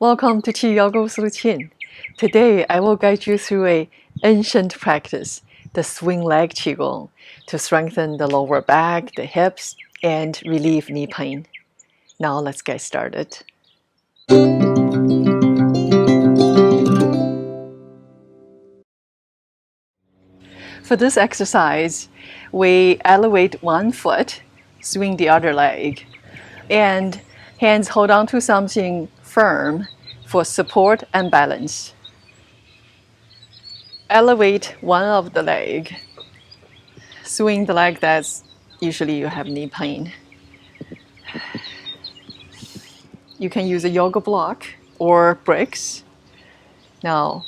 Welcome to QiYoga with LuChin. Today I will guide you through an ancient practice, the swing leg QiGong, to strengthen the lower back, the hips, and relieve knee pain. Now let's get started. For this exercise, we elevate one foot, swing the other leg, and hands hold on to something firm for support and balance. Elevate one of the leg. Swing the leg that's usually you have knee pain. You can use a yoga block or bricks. Now,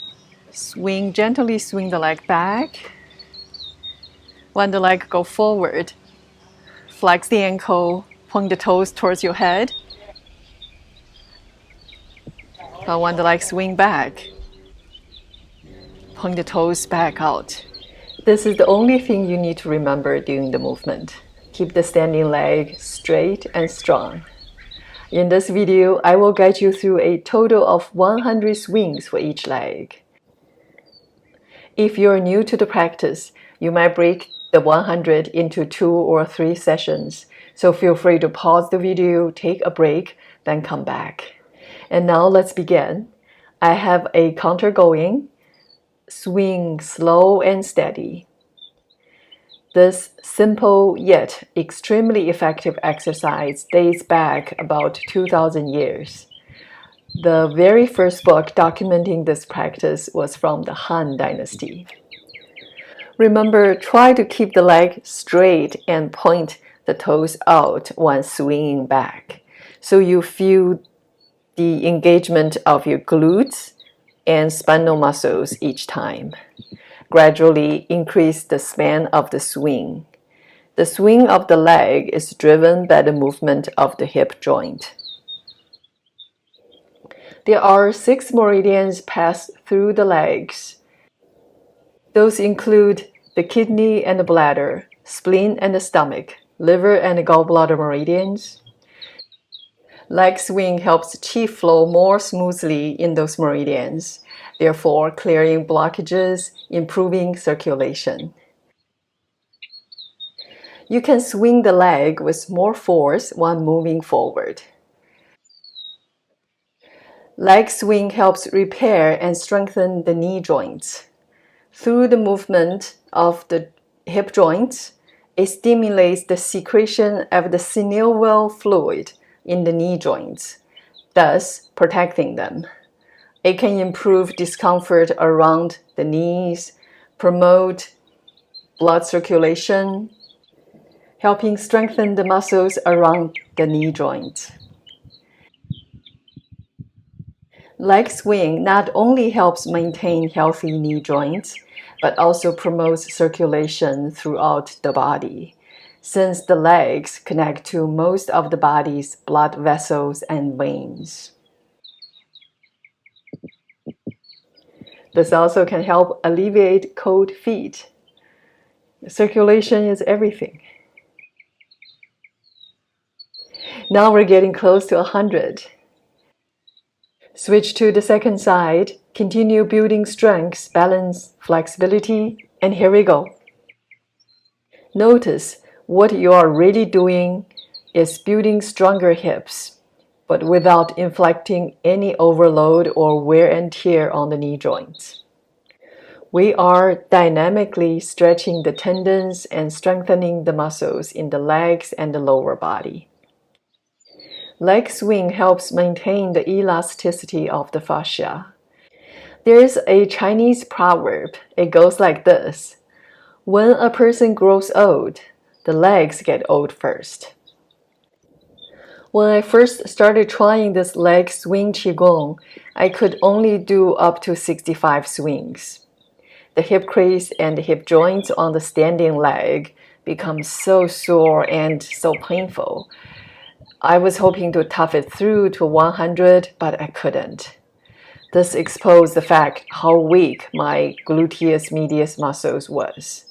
gently swing the leg back. When the leg go forward, flex the ankle, point the toes towards your head. But when the leg swing back, point the toes back out. This is the only thing you need to remember during the movement. Keep the standing leg straight and strong. In this video, I will guide you through a total of 100 swings for each leg. If you're new to the practice, you might break the 100 into 2 or 3 sessions, so feel free to pause the video, take a break, then come back. And now let's begin. I have a counter going. Swing slow and steady. This simple yet extremely effective exercise dates back about 2,000 years. The very first book documenting this practice was from the Han Dynasty. Remember, try to keep the leg straight and point the toes out when swinging back, so you feel the engagement of your glutes and spinal muscles each time. Gradually increase the span of the swing. The swing of the leg is driven by the movement of the hip joint. There are 6 meridians passed through the legs. Those include the kidney and the bladder, spleen and the stomach, liver and the gallbladder meridians. Leg swing helps qi flow more smoothly in those meridians, therefore clearing blockages, improving circulation. You can swing the leg with more force when moving forward. Leg swing helps repair and strengthen the knee joints. Through the movement of the hip joints, it stimulates the secretion of the synovial fluid in the knee joints, thus protecting them. It can improve discomfort around the knees, promote blood circulation, helping strengthen the muscles around the knee joint. Leg swing not only helps maintain healthy knee joints, but also promotes circulation throughout the body, since the legs connect to most of the body's blood vessels and veins. This also can help alleviate cold feet. Circulation is everything. Now we're getting close to 100. Switch to the second side. Continue building strength, balance, flexibility, and here we go. Notice what you are really doing is building stronger hips, but without inflicting any overload or wear and tear on the knee joints. We are dynamically stretching the tendons and strengthening the muscles in the legs and the lower body. Leg swing helps maintain the elasticity of the fascia. There is a Chinese proverb. It goes like this: when a person grows old, the legs get old first. When I first started trying this leg swing qigong, I could only do up to 65 swings. The hip crease and the hip joints on the standing leg become so sore and so painful. I was hoping to tough it through to 100, but I couldn't. This exposed the fact how weak my gluteus medius muscles was.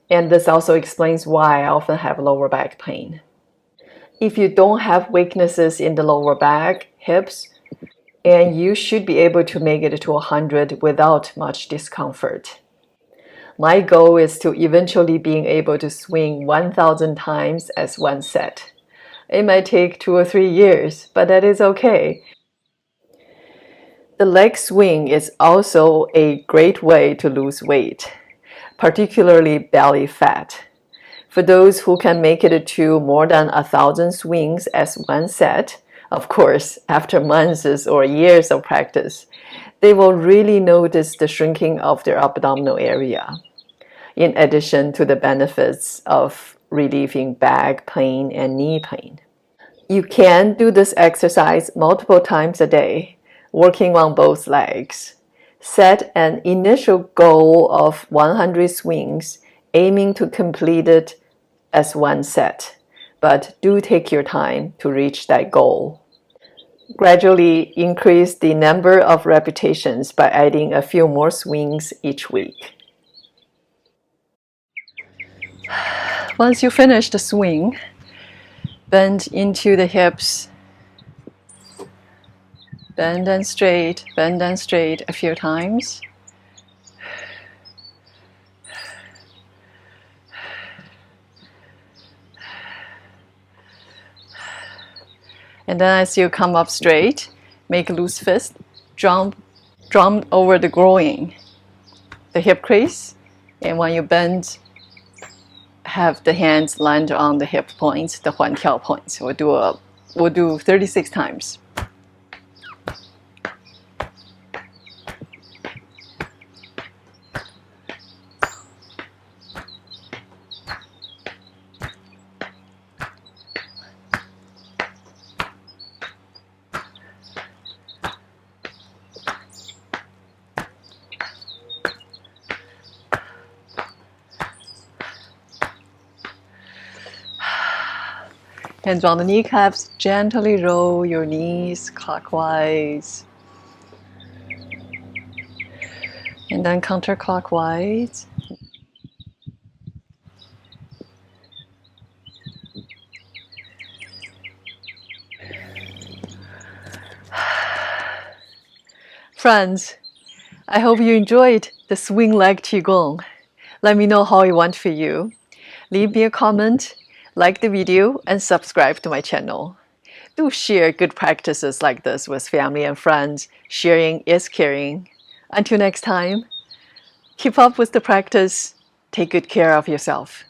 And this also explains why I often have lower back pain. If you don't have weaknesses in the lower back, hips, and you should be able to make it to 100 without much discomfort. My goal is to eventually being able to swing 1,000 times as one set. It might take 2 or 3 years, but that is okay. The leg swing is also a great way to lose weight, particularly belly fat. For those who can make it to more than 1,000 swings as one set, of course, after months or years of practice, they will really notice the shrinking of their abdominal area, in addition to the benefits of relieving back pain and knee pain. You can do this exercise multiple times a day, working on both legs. Set an initial goal of 100 swings, aiming to complete it as one set, but do take your time to reach that goal. Gradually increase the number of repetitions by adding a few more swings each week. Once you finish the swing, bend into the hips, bend and straight a few times. And then as you come up straight, make a loose fist, drum over the groin, the hip crease, and when you bend, have the hands land on the hip points, the 环跳 points. We'll do 36 times. Hands on the kneecaps, gently roll your knees clockwise. And then counterclockwise. Friends, I hope you enjoyed the swing leg QiGong. Let me know how it went for you. Leave me a comment, like the video, and subscribe to my channel. Do share good practices like this with family and friends. Sharing is caring. Until next time, keep up with the practice. Take good care of yourself.